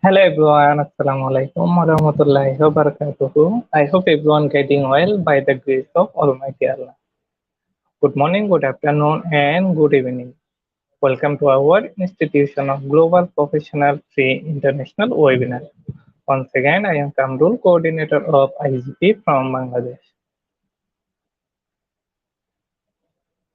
Hello everyone, Assalamu alaikum warahmatullahi wabarakatuh. I hope everyone getting well by the grace of Almighty Allah. Good morning, good afternoon, and good evening. Welcome to our Institution of Global Professional Free International webinar. Once again, I am Kamrul, coordinator of IGP from Bangladesh.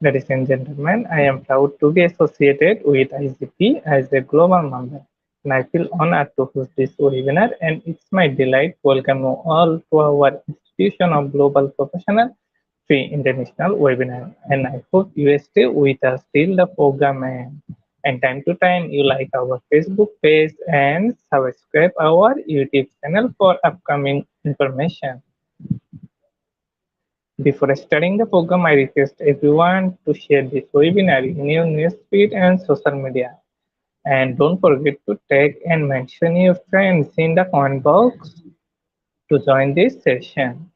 Ladies and gentlemen, I am proud to be associated with IGP as a global member, and I feel honored to host this webinar, and it's my delight to welcome you all to our Institution of Global Professional Free International webinar, and I hope you stay with us till the program ends. And time to time, you like our Facebook page and subscribe our YouTube channel for upcoming information. Before starting the program, I request everyone to share this webinar in your newsfeed and social media. And don't forget to tag and mention your friends in the comment box to join this session.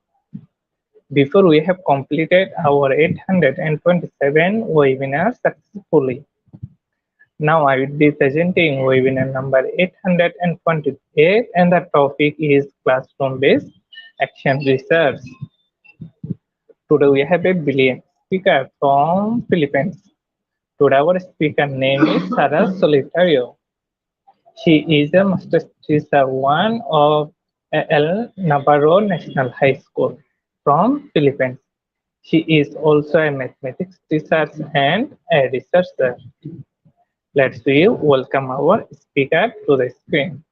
Before we have completed our 827 webinars successfully. Now I will be presenting webinar number 828 and the topic is classroom-based action research. Today we have a brilliant speaker from Philippines. Today our speaker name is Sara Solitario. She is a master teacher one of El Navarro National High School from Philippines. She is also a mathematics teacher and a researcher. Let's we welcome our speaker to the screen.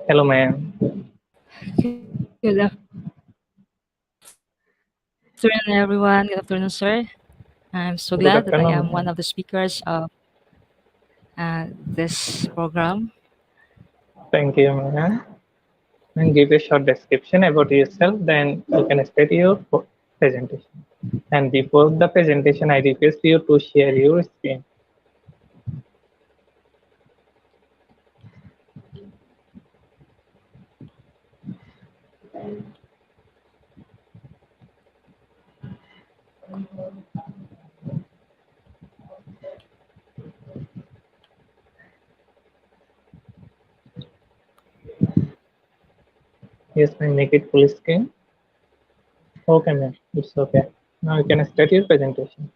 Hello, ma'am. Good afternoon, everyone. Good afternoon, sir. I'm so Good glad that I afternoon, am one ma'am. of the speakers of this program. Thank you, ma'am. And give a short description about yourself, then you can start your presentation. And before the presentation, I request you to share your screen. Yes, ma'am, make it full screen. Okay, ma'am, it's okay. Now you can start your presentation.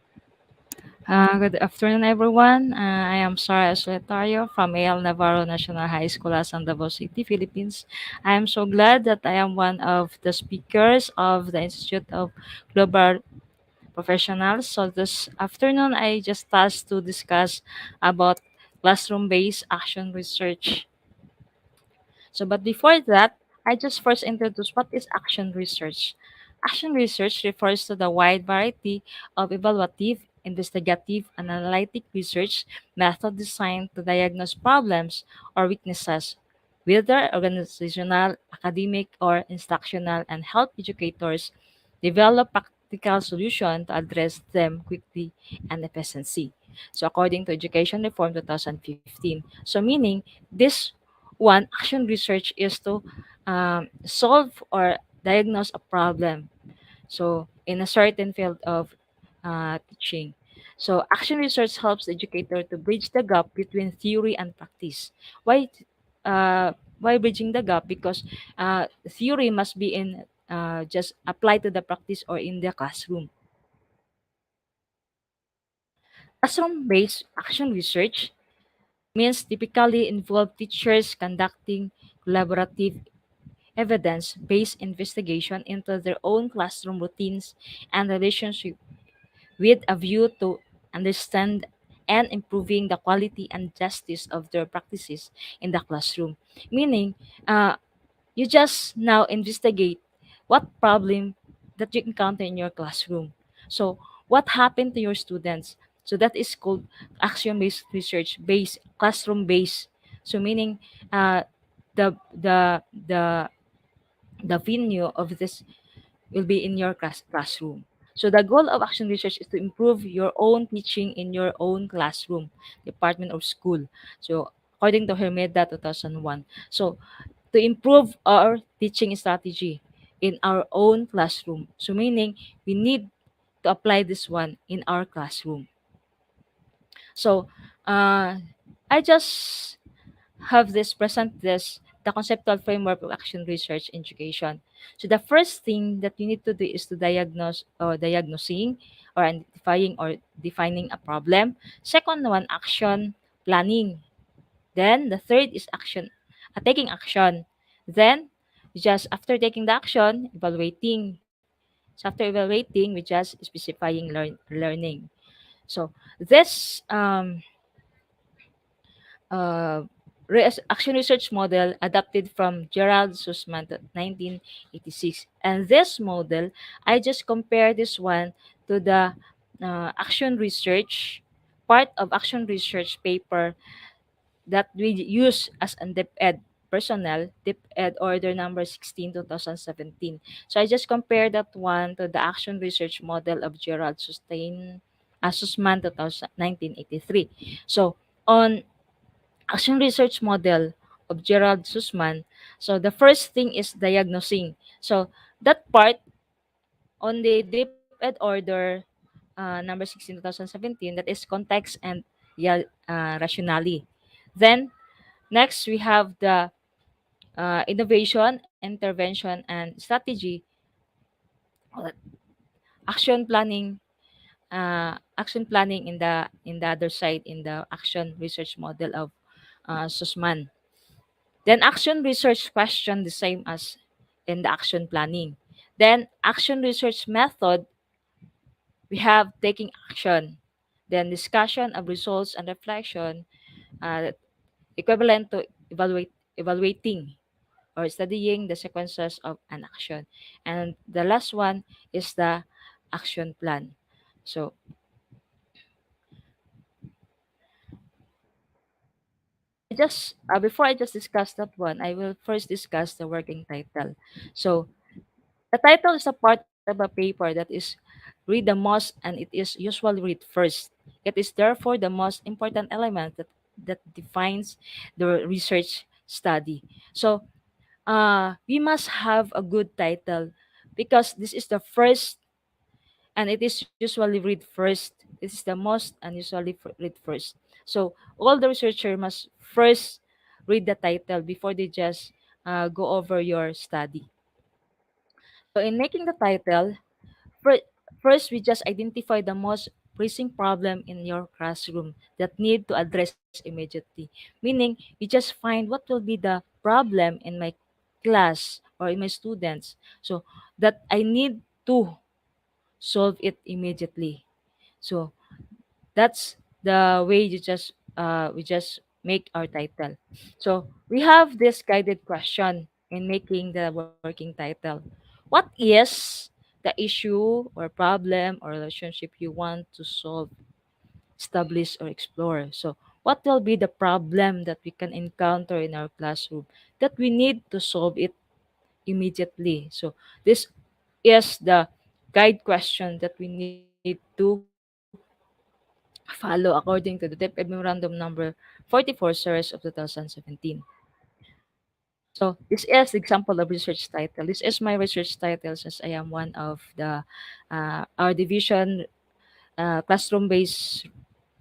Good afternoon, everyone. I am Sara Solitario from AL Navarro National High School, San Davao City, Philippines. I am so glad that I am one of the speakers of the Institute of Global Professionals. So this afternoon, I just asked to discuss about classroom-based action research. So, but before that, I just first introduce what is action research. Action research refers to the wide variety of evaluative, investigative, and analytic research method designed to diagnose problems or weaknesses, whether organizational, academic, or instructional, and help educators develop practical solutions to address them quickly and efficiently. So, according to Education Reform 2015, so meaning this one action research is to solve or diagnose a problem. So in a certain field of teaching. So action research helps the educator to bridge the gap between theory and practice. Why bridging the gap? Because theory must be in just applied to the practice or in the classroom. Classroom-based action research means typically involve teachers conducting collaborative evidence-based investigation into their own classroom routines and relationship with a view to understand and improving the quality and justice of their practices in the classroom. Meaning, you just now investigate what problem that you encounter in your classroom. So, what happened to your students? So that is called action-based research, based classroom-based. So meaning, uh, the the venue of this will be in your classroom. So the goal of action research is to improve your own teaching in your own classroom, department or school. So according to Hermeda 2001. So to improve our teaching strategy in our own classroom. So meaning we need to apply this one in our classroom. So uh, I just have this present this the conceptual framework of action research education. So the first thing that you need to do is to diagnosing or identifying or defining a problem. Second one, action planning. Then the third is taking action. Then just after taking the action, evaluating. So after evaluating, we just specifying learning. So this uh, action research model adapted from Gerald Sussman 1986. And this model, I just compare this one to the action research, part of action research paper that we use as an DepEd personnel, DepEd Order number 16, 2017. So I just compare that one to the action research model of Sussman 1983. So on action research model of Gerald Sussman. So the first thing is diagnosing. So that part on the DepEd order number 16 2017, that is context and rationale. Then next we have the innovation, intervention, and strategy, uh, action planning in the other side in the action research model of Sussman. Then action research question the same as in the action planning. Then action research method, we have taking action. Then discussion of results and reflection, uh, equivalent to evaluating or studying the sequences of an action. And the last one is the action plan. So I just before I just discuss that one, I will first discuss the working title. So the title is a part of a paper that is read the most and it is usually read first. It is therefore the most important element that defines the research study. So we must have a good title because this is the first and it is usually read first. It is the most and usually read first. So all the researcher must first read the title before they just go over your study. So in making the title, fir- first we just identify the most pressing problem in your classroom that need to address immediately. Meaning, we just find what will be the problem in my class or in my students. So that I need to solve it immediately. So that's the way you just we just make our title. So we have this guided question in making the working title. What is the issue or problem or relationship you want to solve, establish, or explore? So what will be the problem that we can encounter in our classroom that we need to solve it immediately? So this is the guide question that we need to follow according to the DepEd Memorandum Number 44 Series of 2017. So this is the example of research title. This is my research title since I am one of the our division classroom-based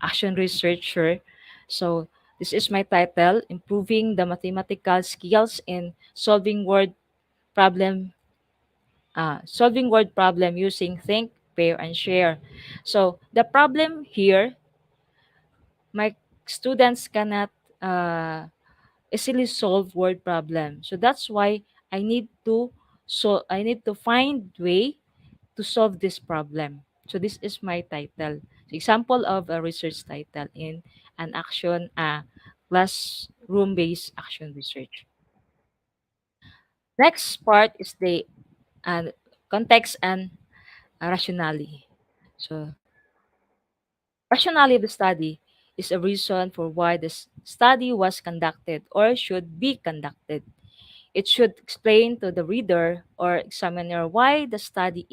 action researcher. So this is my title: improving the mathematical skills in problem, solving word problem using think, pair, and share. So the problem here, my students cannot easily solve word problem. So that's why I need to I need to find way to solve this problem. So this is my title. So example of a research title in an action classroom based action research. Next part is the uh, context and rationale. So rationale of the study is a reason for why the study was conducted or should be conducted. It should explain to the reader or examiner why the study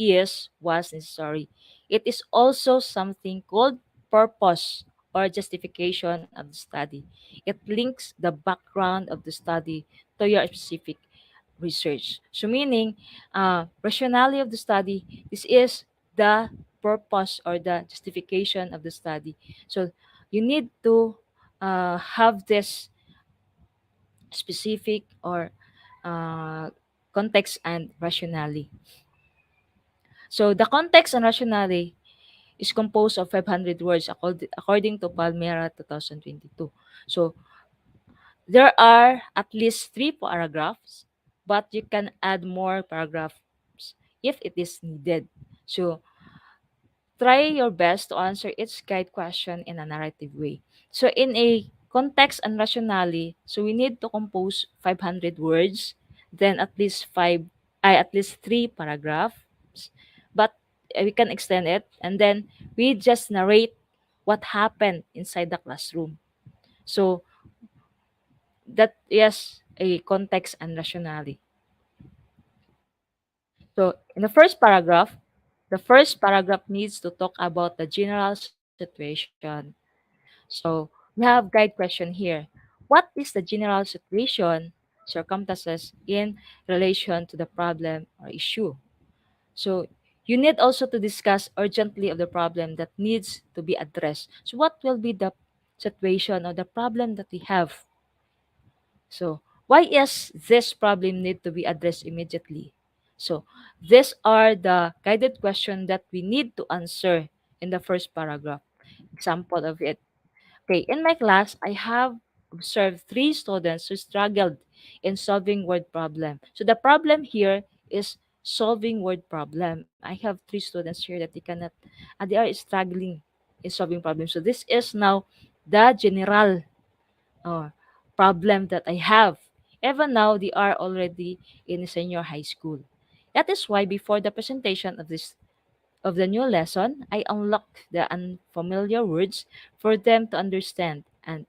was necessary. It is also something called purpose or justification of the study. It links the background of the study to your specific research. So meaning, rationality of the study, this is the purpose or the justification of the study. So you need to have this specific or uh, context and rationale. So the context and rationale is composed of 500 words according to Palmera 2022. So there are at least three paragraphs, but you can add more paragraphs if it is needed. So try your best to answer each guide question in a narrative way. So in a context and rationale, so we need to compose 500 words, then at least three paragraphs, but we can extend it, and then we just narrate what happened inside the classroom. So that is a context and rationale. So in the first paragraph needs to talk about the general situation. So we have guide question here. What is the general situation, circumstances in relation to the problem or issue? So you need also to discuss urgently of the problem that needs to be addressed. So what will be the situation or the problem that we have? So why is this problem need to be addressed immediately? So these are the guided questions that we need to answer in the first paragraph. Example of it. Okay, in my class, I have observed three students who struggled in solving word problem. So the problem here is solving word problem. I have three students here that they are struggling in solving problems. So this is now the general uh, problem that I have. Even now, they are already in senior high school. That is why before the presentation of the new lesson, I unlock the unfamiliar words for them to understand and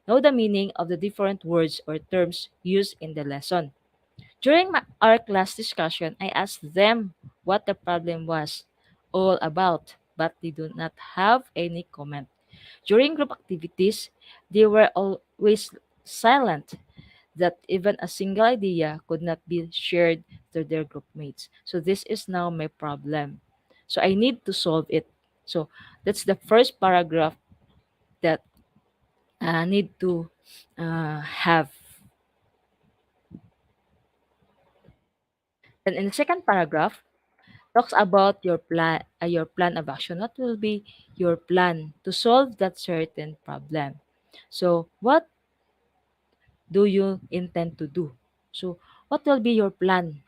know the meaning of the different words or terms used in the lesson. During our class discussion, I asked them what the problem was all about, but they do not have any comment. During group activities, they were always silent, that even a single idea could not be shared to their group mates. So this is now my problem. So I need to solve it. So that's the first paragraph that I need to have. Then in the second paragraph, talks about your plan of action. What will be your plan to solve that certain problem? So what do you intend to do? So what will be your plan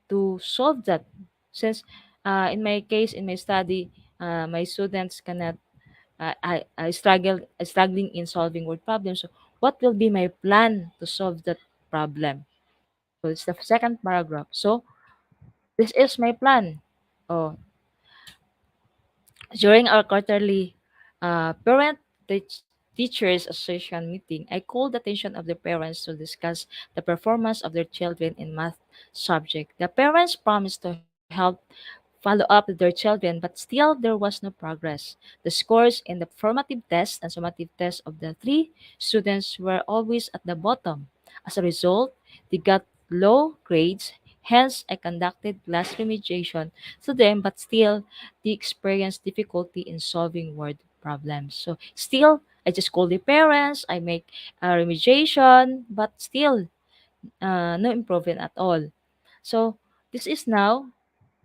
to solve that? Since in my case, in my study, my students cannot, struggling in solving word problems. So what will be my plan to solve that problem? So it's the second paragraph. So this is my plan. Oh, during our quarterly teachers association meeting, I called the attention of the parents to discuss the performance of their children in math subject. The parents promised to help follow up with their children, but still there was no progress. The scores in the formative test and summative test of the three students were always at the bottom. As a result, they got low grades. Hence, I conducted class remediation to them, but still they experience difficulty in solving word problems. So still, I just call the parents, I make a remediation, but still no improvement at all. So this is now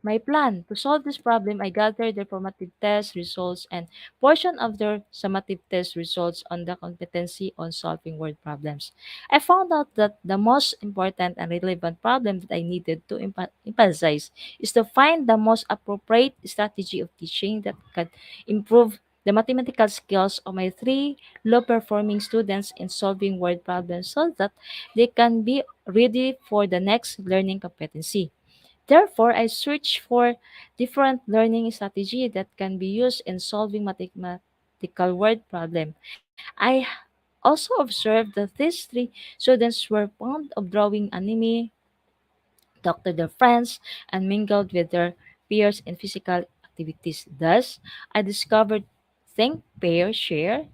my plan. To solve this problem, I gathered their formative test results and portion of their summative test results on the competency on solving word problems. I found out that the most important and relevant problem that I needed to emphasize is to find the most appropriate strategy of teaching that could improve the mathematical skills of my three low-performing students in solving word problems so that they can be ready for the next learning competency. Therefore, I search for different learning strategy that can be used in solving mathematical word problem. I also observed that these three students were fond of drawing anime, talked to their friends, and mingled with their peers in physical activities. Thus, I discovered think, pair, share,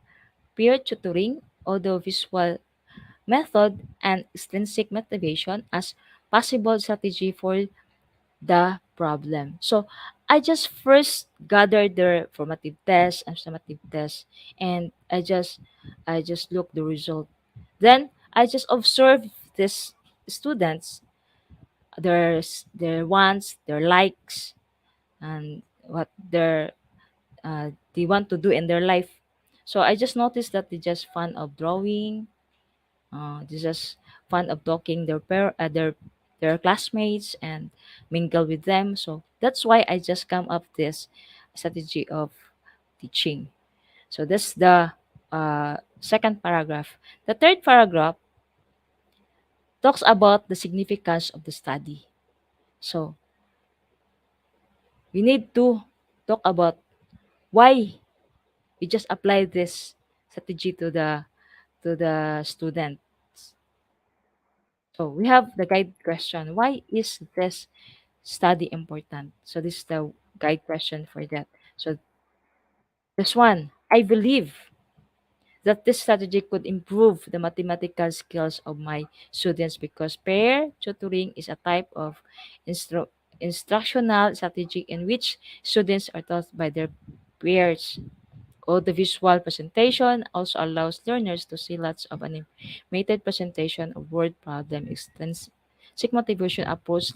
peer tutoring, audiovisual method, and extrinsic motivation as possible strategy for the problem. So I just first gathered their formative tests and summative tests, and I just look the result. Then I just observe these students, their wants, their likes, and what they want to do in their life. So I just noticed that they just fond of drawing, they just fond of talking their classmates and mingle with them. So that's why I just come up this strategy of teaching. So that's the second paragraph. The third paragraph talks about the significance of the study. So we need to talk about why we just apply this strategy to the students. So we have the guide question. Why is this study important? So this is the guide question for that. So this one, I believe that this strategy could improve the mathematical skills of my students because pair tutoring is a type of instructional strategy in which students are taught by their peers. Audiovisual presentation also allows learners to see lots of animated presentation of word problem extends. Seek motivation approach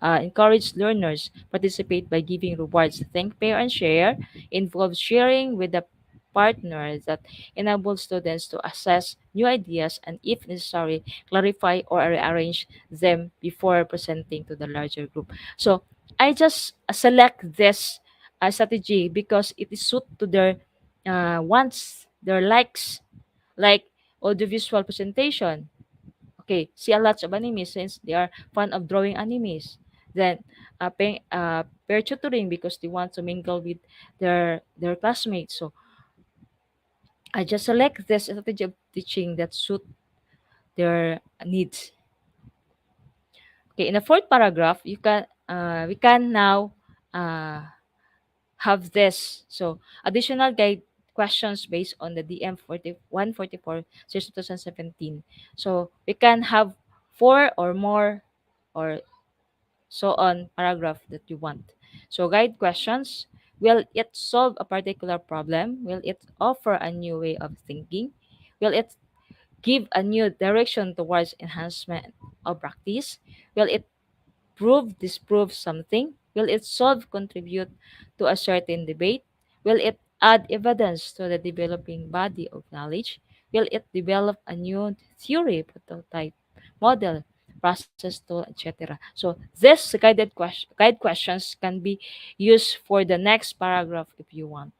encourage learners participate by giving rewards. Think, pair, and share involves sharing with the partner that enables students to assess new ideas and, if necessary, clarify or rearrange them before presenting to the larger group. So I just select this strategy because it is suit to their wants, their likes, like audiovisual presentation. Okay, see a lot of animes since they are fond of drawing animes. Then pair tutoring because they want to mingle with their classmates. So I just select this strategy of teaching that suit their needs. Okay, in the fourth paragraph, we can now uh, have this. So additional guide questions based on the DM 4144 series 2017. So we can have four or more or so on paragraph that you want. So guide questions. Will it solve a particular problem? Will it offer a new way of thinking? Will it give a new direction towards enhancement of practice? Will it prove, disprove something? Will it solve, contribute to a certain debate? Will it add evidence to the developing body of knowledge? Will it develop a new theory, prototype, model, process tool, etc.? So this guide questions can be used for the next paragraph if you want.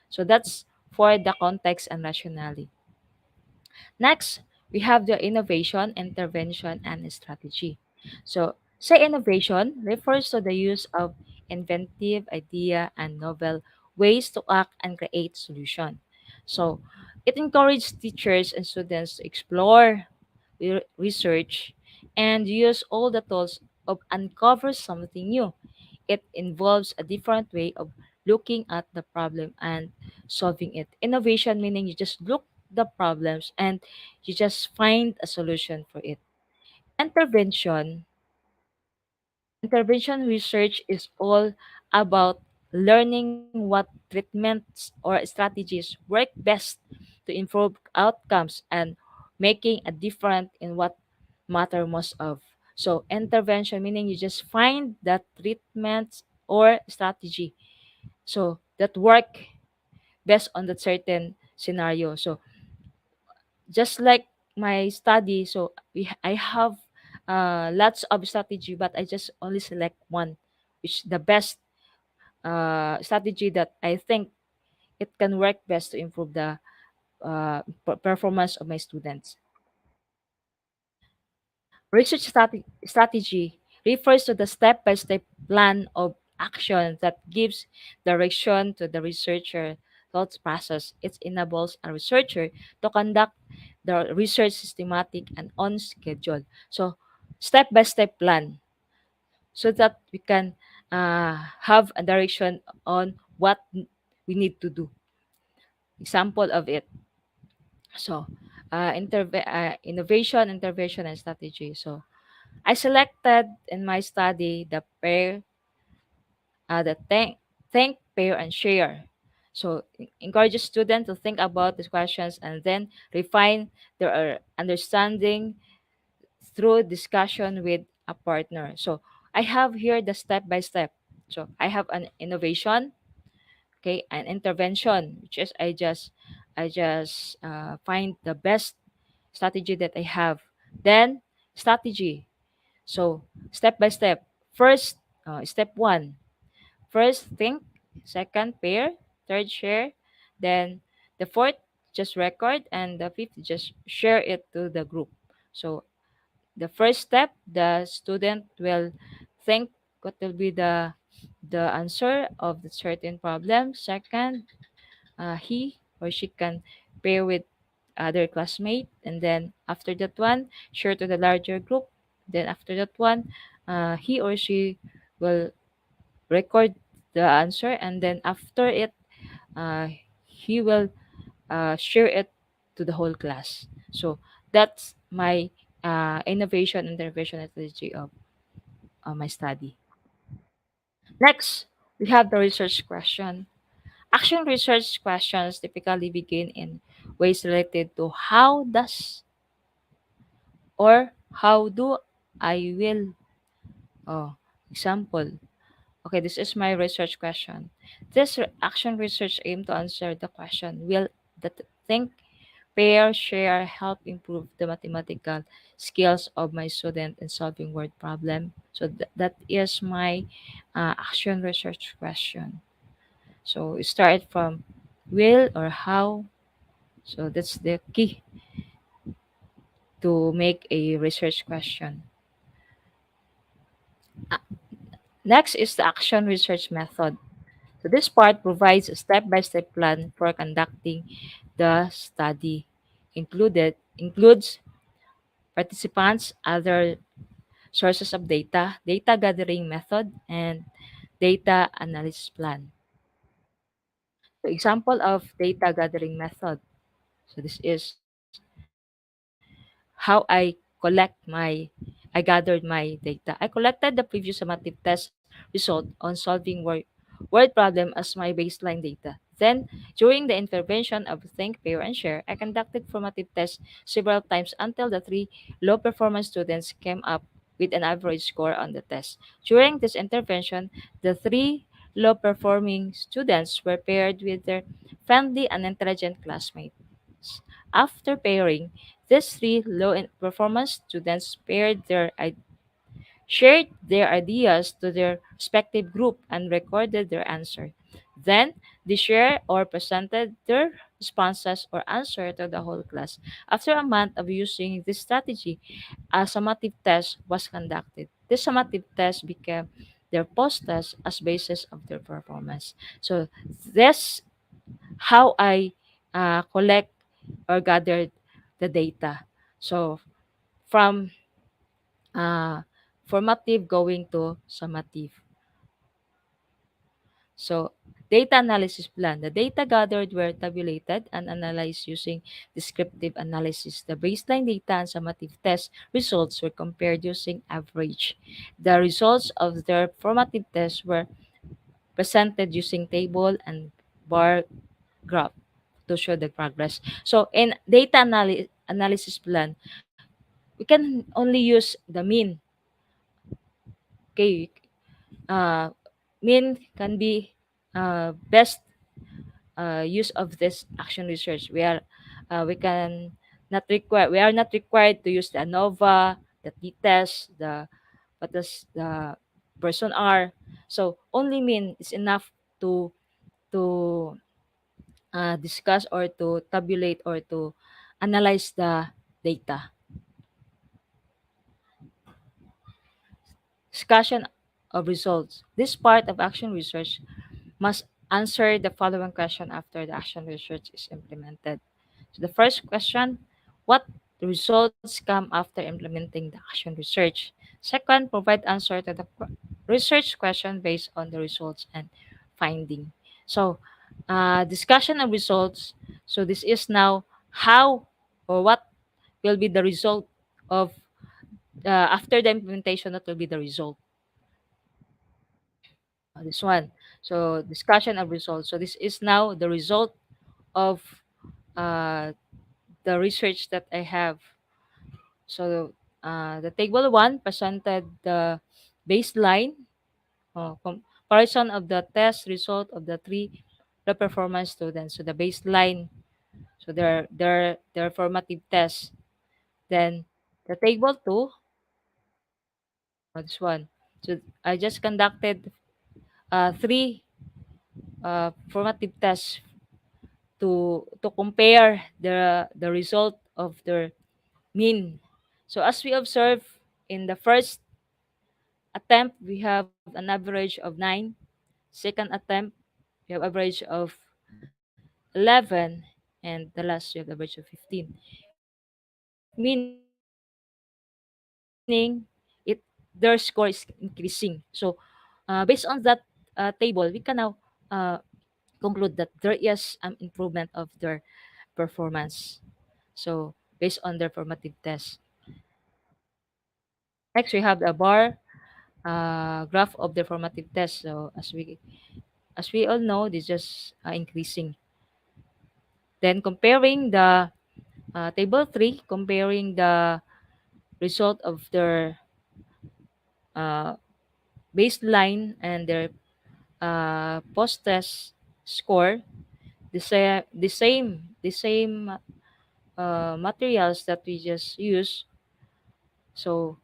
So that's for the context and rationale. Next, we have the innovation, intervention, and strategy. So, say innovation refers to the use of inventive idea and novel ways to act and create solution. So, it encourages teachers and students to explore, research, and use all the tools of uncover something new. It involves a different way of looking at the problem and solving it. Innovation meaning you just look the problems and you just find a solution for it. Intervention Intervention research is all about learning what treatments or strategies work best to improve outcomes and making a difference in what matter most of. So intervention meaning you just find that treatments or strategy so that work best on that certain scenario. So just like my study, so I have lots of strategy, but I just only select one, which the best strategy that I think it can work best to improve the performance of my students. Strategy refers to the step-by-step plan of action that gives direction to the researcher thought process. It enables a researcher to conduct the research systematic and on schedule. So, step-by-step plan so that we can have a direction on what we need to do. Example of it. So, innovation, intervention, and strategy. So, I selected in my study the pair the think, pair, and share. So encourage students to think about these questions and then refine their understanding through discussion with a partner. So I have here the step by step. So I have an innovation, okay, an intervention, which is I just find the best strategy that I have. Then strategy. So step by step. First, step one. First, think. Second, pair. Third, share. Then the fourth, just record. And the fifth, just share it to the group. So the first step, the student will think what will be the answer of the certain problem. Second, he or she can pair with other classmate, and then after that one, share to the larger group. Then after that one, he or she will record the answer, and then after it, uh, he will share it to the whole class. So that's my innovation intervention strategy of my study. Next, we have the research question. Action research questions typically begin in ways related to how does or how do I will. Oh, example. Okay, this is my research question. This action research aim to answer the question, will the think, pair, share help improve the mathematical skills of my student in solving word problem? So that is my action research question. So start from will or how. So that's the key to make a research question. Uh, Next is the action research method. So this part provides a step-by-step plan for conducting the study. Includes participants, other sources of data, data gathering method, and data analysis plan. So example of data gathering method. So this is how I gathered my data. I collected the previous summative test result on solving word problem as my baseline data. Then, during the intervention of Think, Pair, and Share, I conducted formative tests several times until the three low performance students came up with an average score on the test. During this intervention, the three low performing students were paired with their friendly and intelligent classmates. After pairing, these three performance students shared their ideas to their respective group and recorded their answer. Then they shared or presented their responses or answer to the whole class. After a month of using this strategy, a summative test was conducted. This summative test became their post test as basis of their performance. So this how I collect or gathered the data. So from uh, formative going to summative. So data analysis plan. The data gathered were tabulated and analyzed using descriptive analysis. The baseline data and summative test results were compared using average. The results of their formative tests were presented using table and bar graph to show the progress. So in data analysis plan, we can only use the mean. Okay, uh, mean can be best use of this action research. We are not required to use the ANOVA, the t-test, the what does the person are. So only mean is enough to discuss or to tabulate or to analyze the data. Discussion of results. This part of action research must answer the following question after the action research is implemented. So the first question, what results come after implementing the action research? Second, provide answer to the research question based on the results and finding. So discussion of results. So this is now how or what will be the result of after the implementation, what will be the result. This one. So discussion of results. So this is now the result of uh, the research that I have. So the table one presented the baseline comparison of the test result of the three the performance students. So the baseline, so their formative test. Then the table two, this one. So I just conducted three formative tests to compare the result of their mean. So as we observe in the first attempt, we have an average of 9. Second attempt, we have average of 11, and the last we have average of 15. Meaning, their score is increasing. So based on that table, we can now uh, conclude that there is an improvement of their performance. So based on their formative test. Next, we have the bar graph of the formative test. So as we all know, this just increasing. Then comparing the table 3, comparing the result of their uh, baseline and their post-test score, the same materials that we just use. So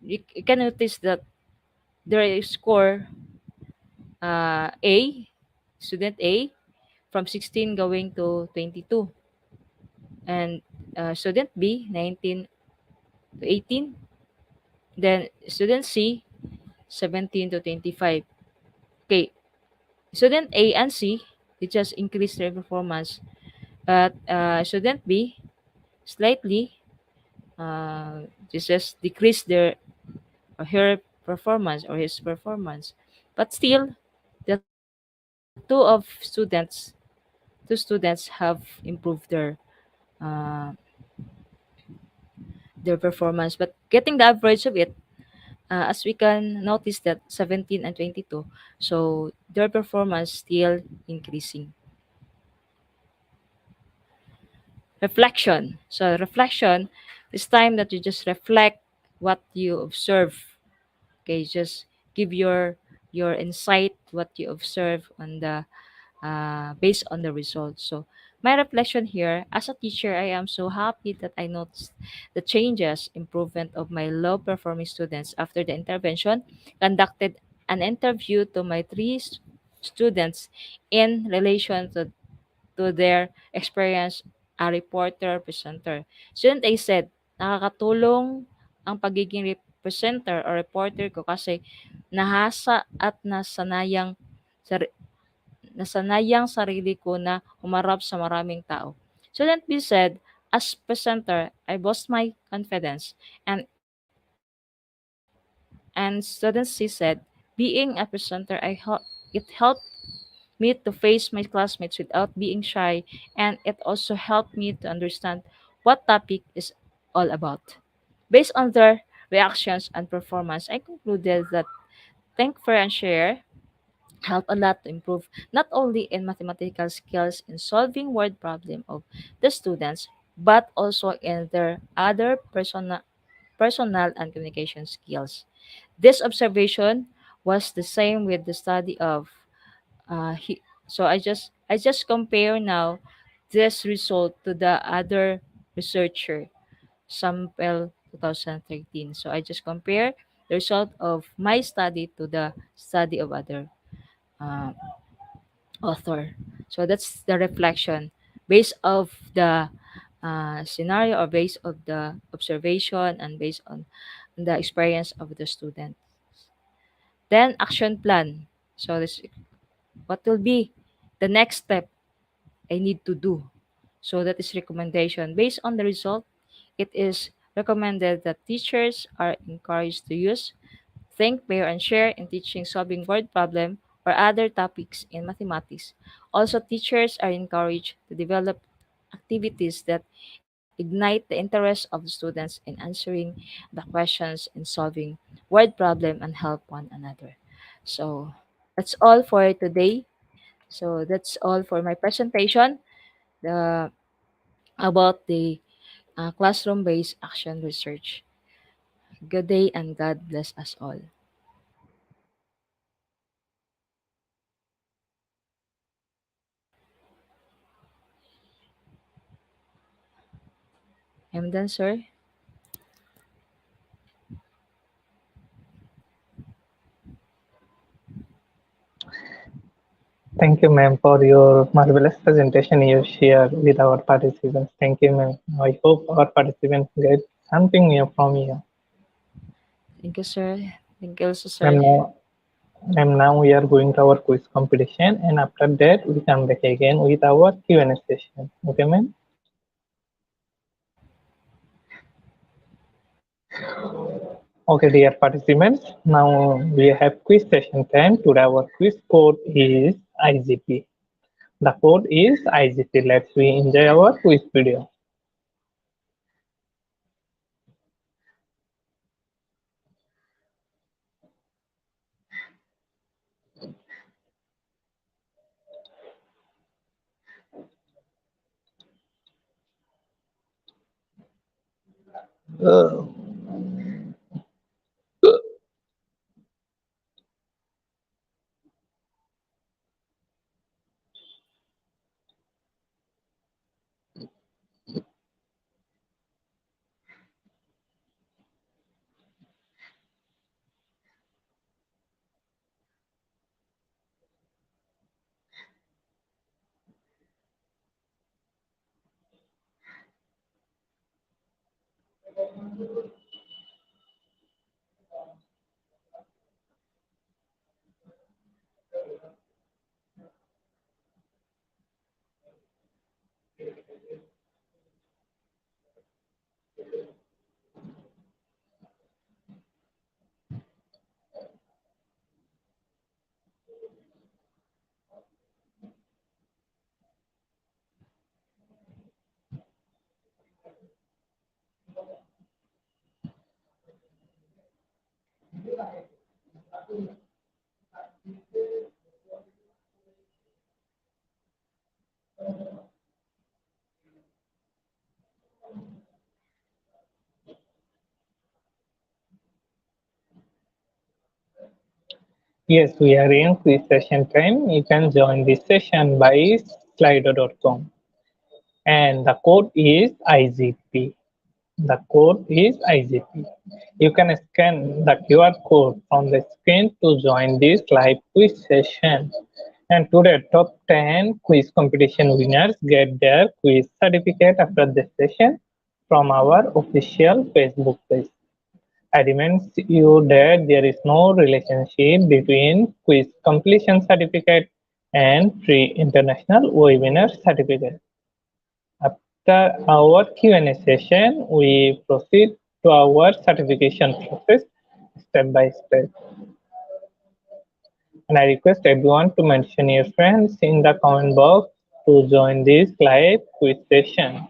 you can notice that their score A, student A, from 16 going to 22, and student B 19 to 18, then student C 17 to 25. Okay, student A and C, they just increase their performance, but student B slightly just decrease their or her performance or his performance. But still, the two students have improved uh, their performance. But getting the average of it, as we can notice that 17 and 22, so their performance still increasing. Reflection. So reflection is time that you just reflect what you observe. Okay, just give your insight what you observe on the based on the results. So my reflection here, as a teacher, I am so happy that I noticed the changes, improvement of my low performing students after the intervention. Conducted an interview to my three students in relation to their experience a reporter presenter. Student A said, nakakatulong ang pagiging presenter or reporter ko kasi nahasa at nasanayang sarili ko na humarap sa maraming tao. Student B said, as presenter, I boast my confidence. And student C said, being a presenter, it helped me to face my classmates without being shy, and it also helped me to understand what topic is all about. Based on their reactions and performance, I concluded that think, fair, and share help a lot to improve not only in mathematical skills in solving word problem of the students, but also in their other personal and communication skills. This observation was the same with the study of so I just compare now this result to the other researcher sample 2013. So I just compare the result of my study to the study of other uh, author. So that's the reflection based of the scenario or based of the observation and based on the experience of the student. Then action plan. So this what will be the next step I need to do. So that is recommendation. Based on the result, it is recommended that teachers are encouraged to use think, pair, and share in teaching solving word problem or other topics in mathematics. Also, teachers are encouraged to develop activities that ignite the interest of the students in answering the questions in solving word problem and help one another. So That's all for today. So that's all for my presentation the, about the classroom-based action research. Good day and God bless us all. I'm done, sir. Thank you, ma'am, for your marvelous presentation you shared with our participants. Thank you, ma'am. I hope our participants get something new from you. Thank you, sir. Thank you also, Ma'am, sir. now we are going to our quiz competition, and after that we come back again with our Q&A session. Okay, ma'am? Okay, dear participants, now we have quiz session time. Today our quiz code is IGP. The code is IGP. Let's we enjoy our quiz video. Uh, Yes, we are in quiz session time. You can join this session by slido.com and the code is IGP. The code is IGP. You can scan the QR code from the screen to join this live quiz session. And today, top 10 quiz competition winners get their quiz certificate after this session from our official Facebook page. I remind you that there is no relationship between quiz completion certificate and free international webinar certificate. After our Q&A session, we proceed to our certification process step by step. And I request everyone to mention your friends in the comment box to join this live quiz session.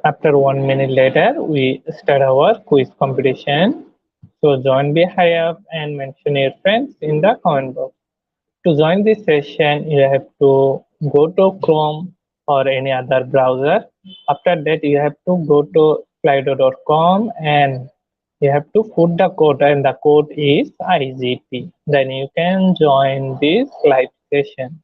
After 1 minute later, we start our quiz competition. So join Behayaf and mention your friends in the comment box. To join this session, you have to go to Chrome or any other browser. After that, you have to go to slido.com and you have to put the code, and the code is IGP. Then you can join this live session.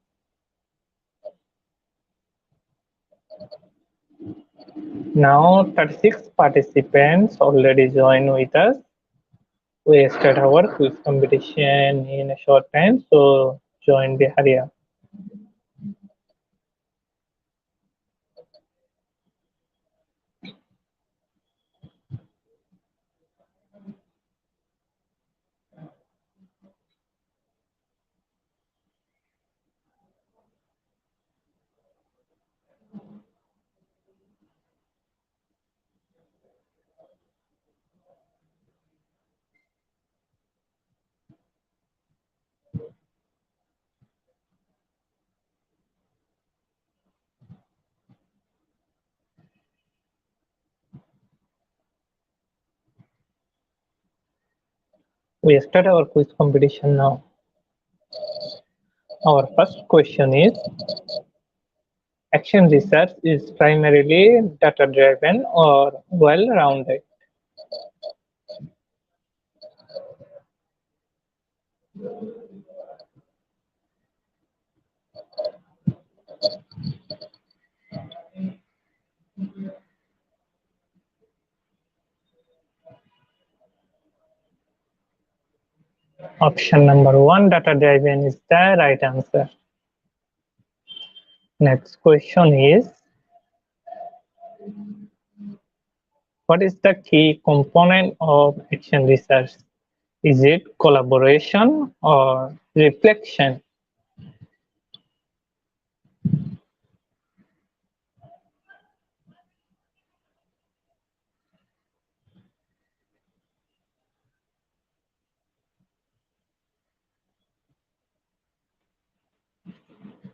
Now 36 participants already joined with us. We start our quiz competition in a short time, so join the area. We start our quiz competition now. Our first question is: action research is primarily data driven or well rounded? Option number one, data driven, is the right answer. Next question is: what is the key component of action research? Is it collaboration or reflection?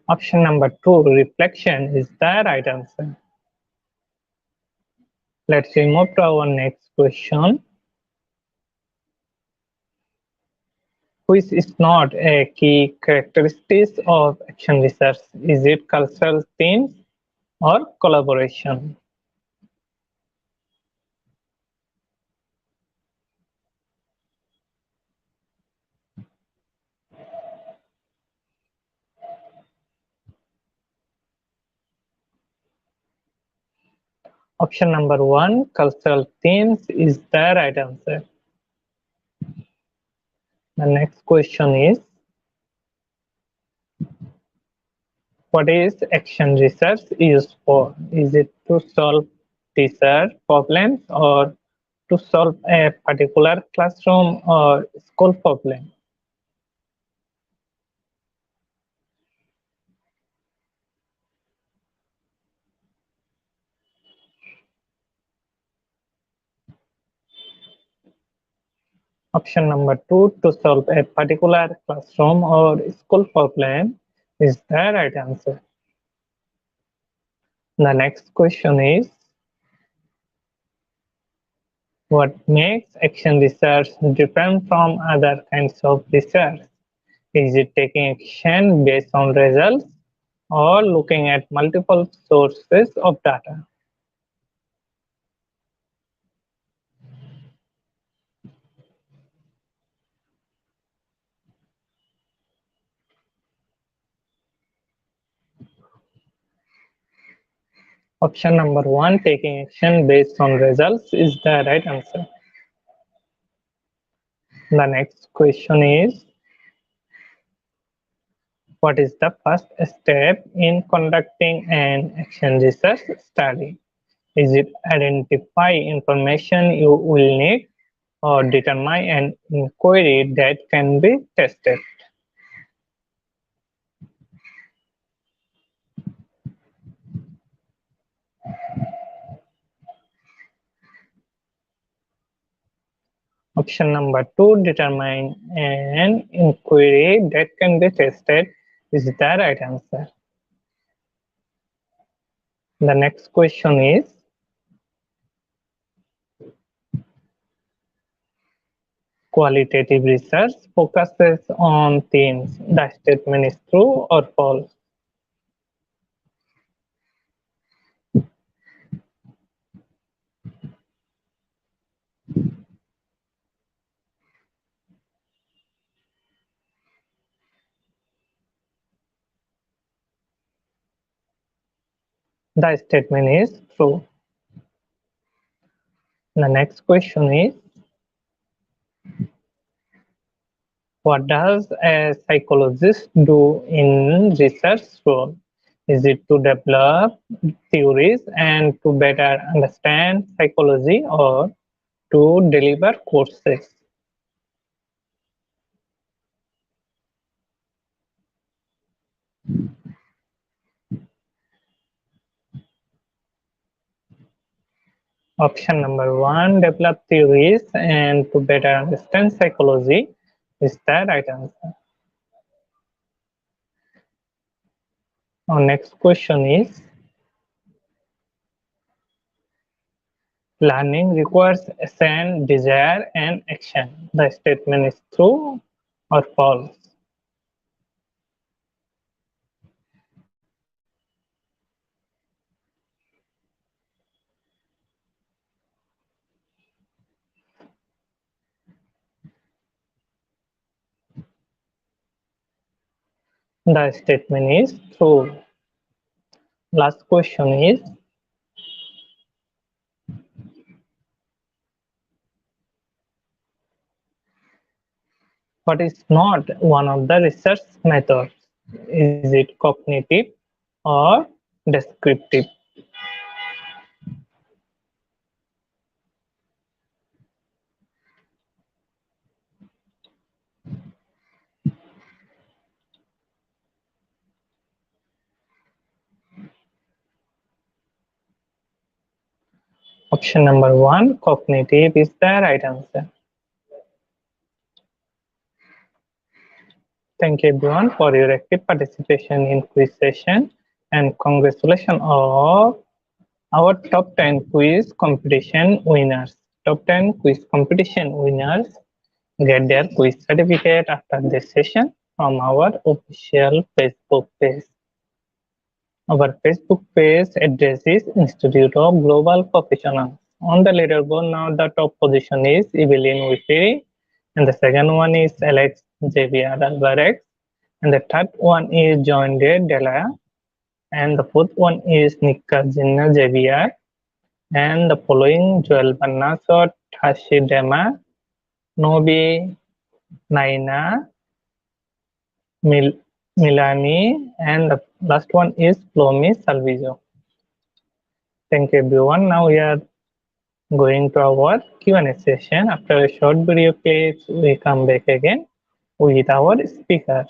Option number two, reflection, is the right answer. Let's move to our next question, which is not a key characteristic of action research. Is it cultural themes or collaboration? Option number one, cultural themes, is the right answer. The next question is: what is action research used for? Is it to solve research problems or to solve a particular classroom or school problem? Option number two, to solve a particular classroom or school problem, is the right answer. The next question is: what makes action research different from other kinds of research? Is it taking action based on results or looking at multiple sources of data? Option number one, taking action based on results, is the right answer. The next question is: what is the first step in conducting an action research study? Is it identify information you will need or determine an inquiry that can be tested? Option number two, determine an inquiry that can be tested, is the right answer. The next question is: qualitative research focuses on themes. The statement is true or false? The statement is true. The next question is: what does a psychologist do in research role? Is it to develop theories and to better understand psychology or to deliver courses? Option number one, develop theories and to better understand psychology, is the right answer. Our next question is: Learning requires assent, desire, and action. The statement is true or false. The statement is true. Last question is, what is not one of the research methods? Is it cognitive or descriptive? Option number one, cognitive is the right answer. Thank you everyone for your active participation in quiz session and congratulations of our top 10 quiz competition winners. Top 10 quiz competition winners get their quiz certificate after this session from our official Facebook page. Our Facebook page address is Institute of Global Professionals. On the leaderboard now the top position is Evelyn Wifiri and the second one is Alex Xavier Alvarez and the third one is John De Della and the fourth one is Nikazina Xavier and the following Joel Banasot, Hashidema, Nobi, Naina, Milani, and the last one is Plomi Salvizo. Thank you everyone. Now we are going to our Q&A session. After a short video clips, we come back again with our speaker.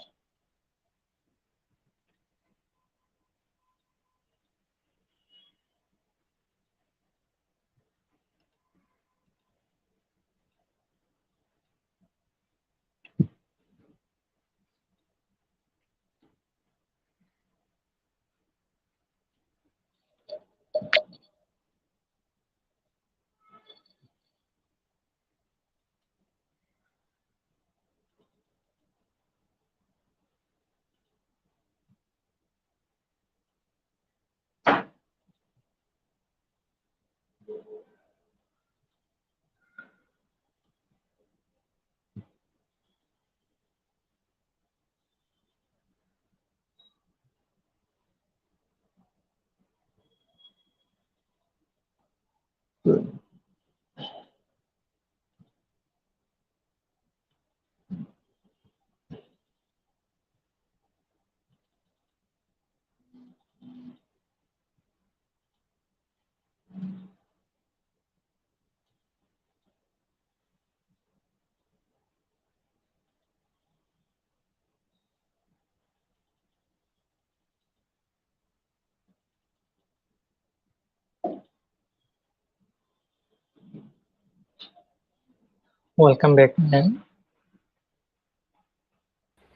Welcome back, ma'am.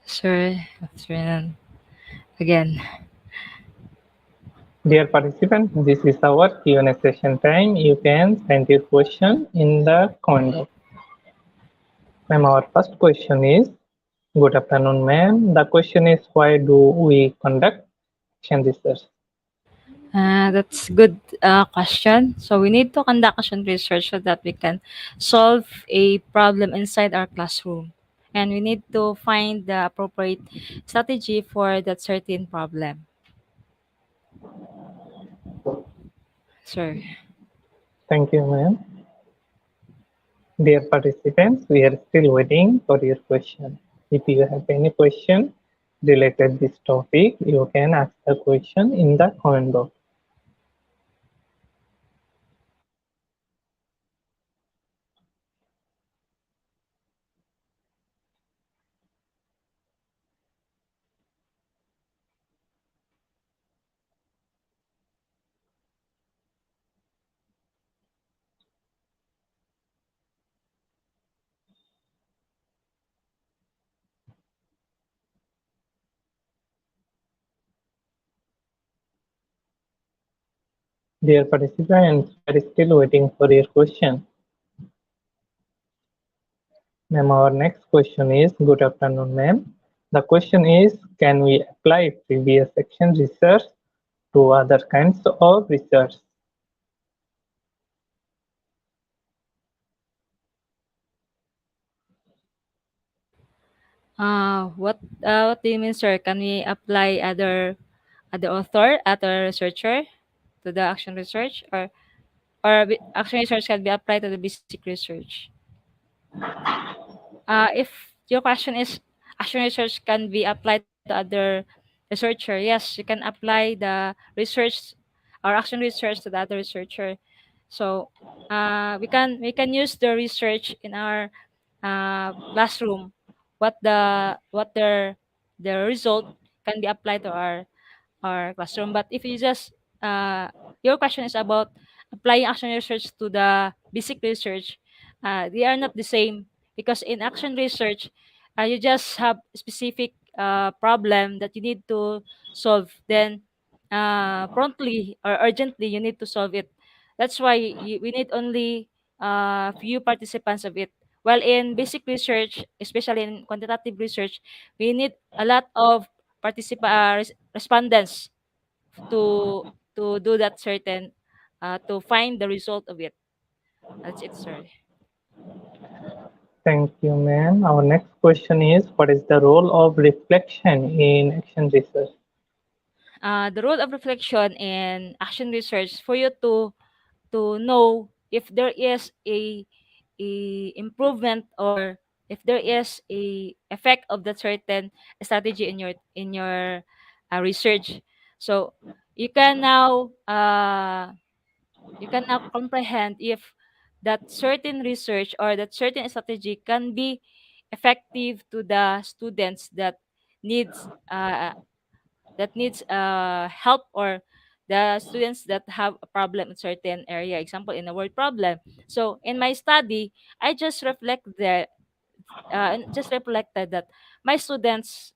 Sir, afternoon again. Dear participants, this is our Q&A session time. You can send your question in the comment box. Ma'am, our first question is, good afternoon, ma'am. The question is, why do we conduct action research? That's good question. So we need to conduct action research so that we can solve a problem inside our classroom. And we need to find the appropriate strategy for that certain problem. Sir. Thank you, ma'am. Dear participants, we are still waiting for your question. If you have any question related this topic, you can ask the question in the comment box. Dear participants, we are still waiting for your question. Ma'am, our next question is, good afternoon, ma'am. The question is, can we apply previous action research to other kinds of research? What do you mean, sir? Can we apply other author, other researcher to the action research, or action research can be applied to the basic research? If your question is action research can be applied to other researcher, yes, you can apply the research or action research to the other researcher. So we can use the research in our classroom. What the result can be applied to our classroom. But if you just your question is about applying action research to the basic research, they are not the same because in action research, you just have specific problem that you need to solve. Then promptly or urgently you need to solve it. That's why we need only few participants of it. While in basic research, especially in quantitative research, we need a lot of respondents to do that certain to find the result of it. That's it, sir. Thank you, ma'am. Our next question is, what is the role of reflection in action research? The role of reflection in action research for you to know if there is a improvement or if there is a effect of that certain strategy in your research. So you can now comprehend if that certain research or that certain strategy can be effective to the students needs uh, that needs help, or the students that have a problem in certain area, example in a word problem. So in my study, I just reflected that my students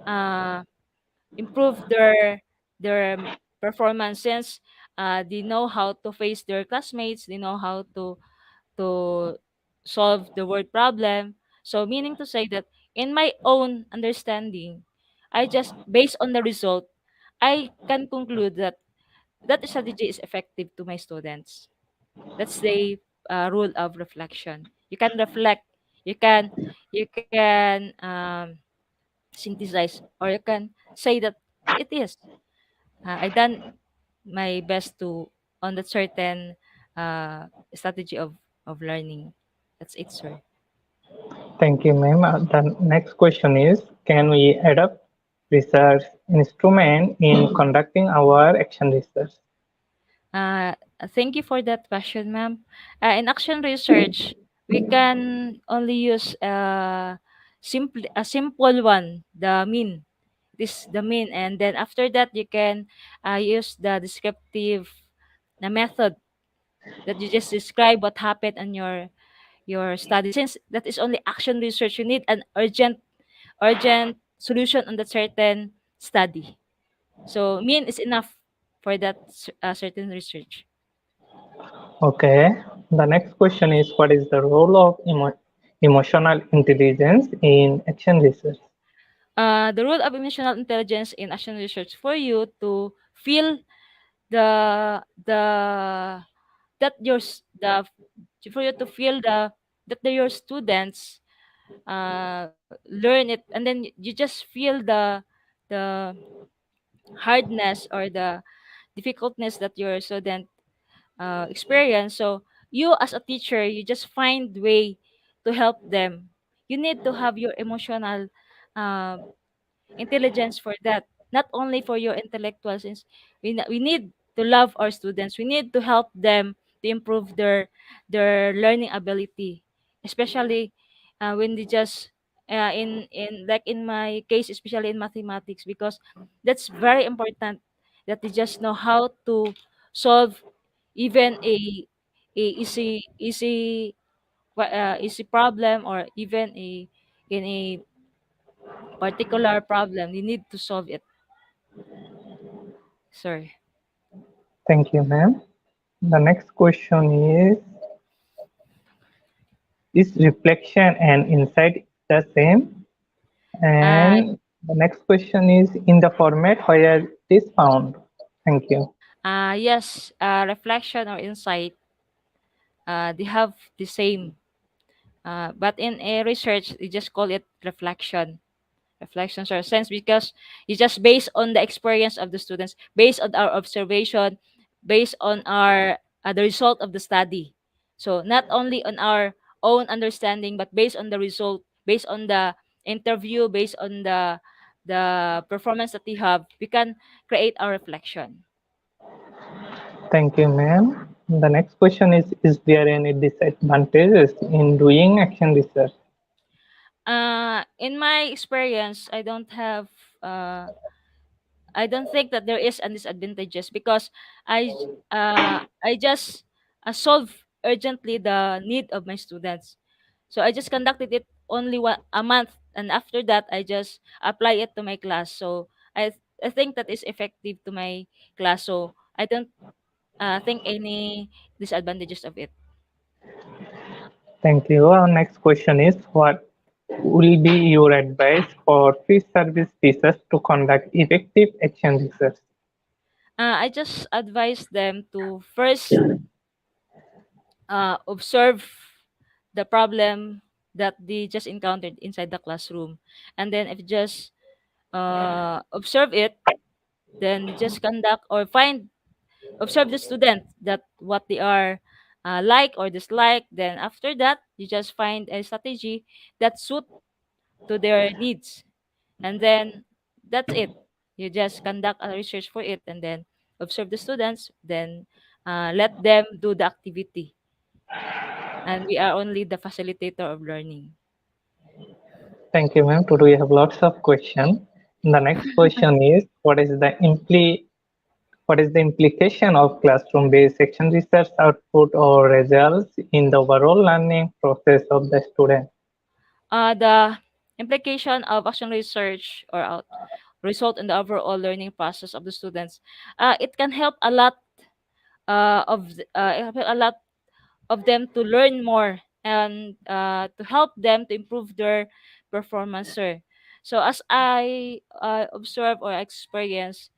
uh, improve their performance since they know how to face their classmates, they know how to solve the word problem. So meaning to say that in my own understanding, I just based on the result, I can conclude that that strategy is effective to my students. That's the rule of reflection. You can reflect, you can you can synthesize, or you can say that it is. I done my best to on that certain strategy of learning. That's it, sir. Thank you, ma'am. The next question is, can we adopt research instrument in conducting our action research? Uh, Thank you for that question, ma'am. In action research, we can only use a simple one, the mean. This the mean, and then after that you can use the descriptive method that you just describe what happened on your study. Since that is only action research, you need an urgent solution on that certain study. So mean is enough for that certain research. Okay. The next question is, what is the role of emotional intelligence in action research? The role of emotional intelligence in action research for you to feel the that your s- the for you to feel your students learn it, and then you just feel the hardness or the difficultness that your student experience. So you as a teacher, you just find way to help them. You need to have your emotional uh, intelligence for that, not only for your intellectual, since we need to love our students, we need to help them to improve their learning ability, especially when they just in like in my case, especially in mathematics, because that's very important that they just know how to solve even a easy problem, or even in a particular problem, you need to solve it, sir. Thank you, ma'am. The next question is reflection and insight the same? Uh, And the next question is in the format where it is found. Thank you. yes, reflection or insight, they have the same. But in a research, you just call it reflection. Reflections are sense because it's just based on the experience of the students, based on our observation, based on our the result of the study. So not only on our own understanding, but based on the result, based on the interview, based on the performance that we have, we can create our reflection. Thank you, ma'am. The next question is there any disadvantages in doing action research? In my experience, uh I don't think that there is a disadvantages because I just solve urgently the need of my students. So I just conducted it only a month, and after that I just apply it to my class. So I think that is effective to my class. So I don't think any disadvantages of it. Thank you. Our next question is what will be your advice for field service teachers to conduct effective action research? I just advise them to first observe the problem that they just encountered inside the classroom, and then if you just observe it, then you just conduct or find observe the student that what they are like or dislike. Then after that you just find a strategy that suit to their needs, and then that's it. You just conduct a research for it, and then observe the students, then let them do the activity, and we are only the facilitator of learning. Thank you, ma'am. Today we have lots of questions. The next question is what is the implication of classroom-based action research output or results in the overall learning process of the student? The implication of action research or out result in the overall learning process of the students, it can help a lot it help a lot of them to learn more, and to help them to improve their performance, sir. So as I observe or experience,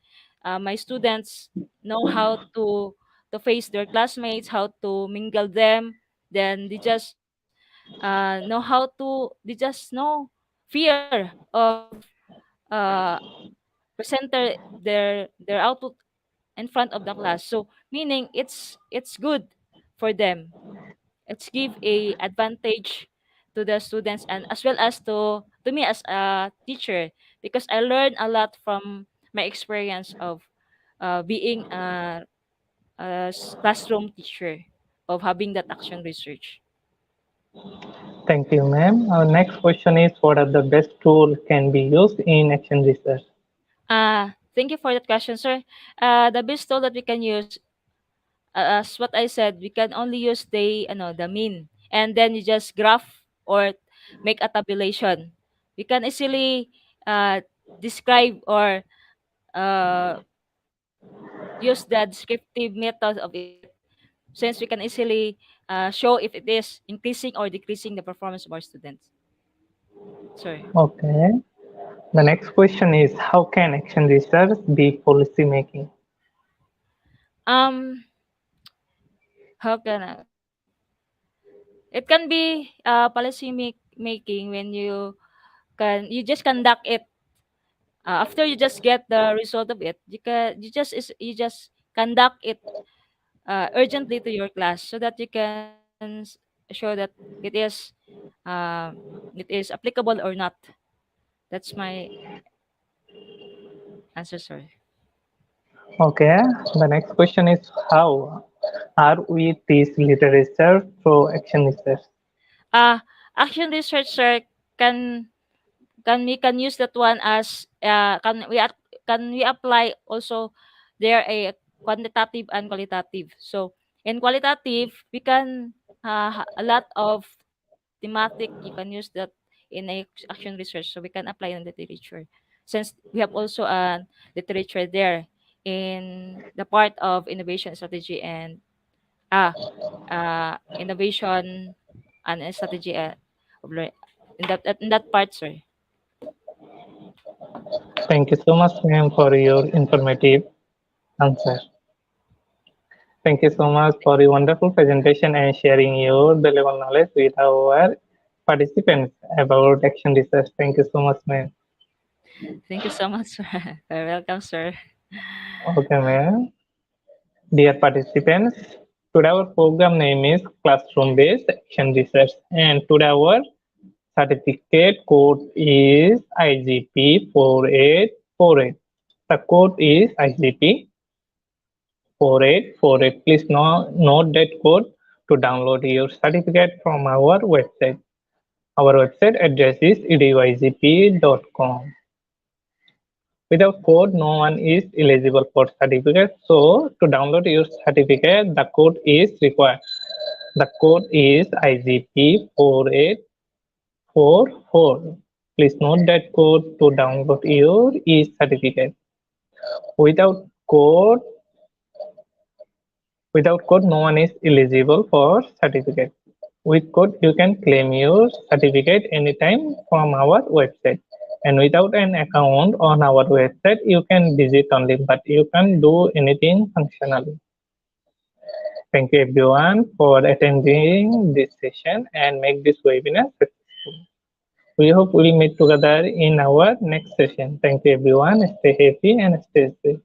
my students know how to face their classmates, how to mingle them. Then they just know how to they just know fear of uh present their output in front of the class. So meaning it's good for them. It's give a advantage to the students, and as well as to me as a teacher, because I learned a lot from my experience of being a classroom teacher, of having that action research. Thank you, ma'am. Our next question is what are the best tools can be used in action research? Thank you for that question, sir. The best tool that we can use, as what I said, we can only use the mean, and then you just graph or make a tabulation. We can easily describe or uh, use the descriptive method of it, since we can easily show if it is increasing or decreasing the performance of our students. Sorry. Okay. The next question is how can action research be policy making? Um, how can it can be policy making when you just conduct it. After you just get the result of it, you just conduct it urgently to your class, so that you can show that uh, it is applicable or not. That's my answer, sorry. Okay. The next question is how are we teach literature through action research? Uh, Action researcher can we can use that one as can we apply also there a quantitative and qualitative. So in qualitative we can a lot of thematic, you can use that in a action research, so we can apply in the literature, since we have also a literature there. in the part of innovation strategy and ah innovation and strategy of in that part, sir. Thank you so much, ma'am, for your informative answer. Thank you so much for your wonderful presentation and sharing your valuable knowledge with our participants about action research. Thank you so much, ma'am. Thank you so much, sir. You're welcome, sir. Okay, ma'am. Dear participants, today our program name is Classroom Based Action Research, and today our certificate code is IGP 4848. The code is IGP 4848. Please note that code to download your certificate from our website. Our website address is eduigp.com. Without code, no one is eligible for certificate. So to download your certificate, the code is required. The code is IGP 4844. Please note that code to download your e-certificate. Without code, without code, no one is eligible for certificate. With code, you can claim your certificate anytime from our website. And without an account on our website, you can visit only, but you can do anything functionally. Thank you everyone for attending this session and make this webinar successful. We hope we'll meet together in our next session. Thank you everyone. Stay happy and stay safe.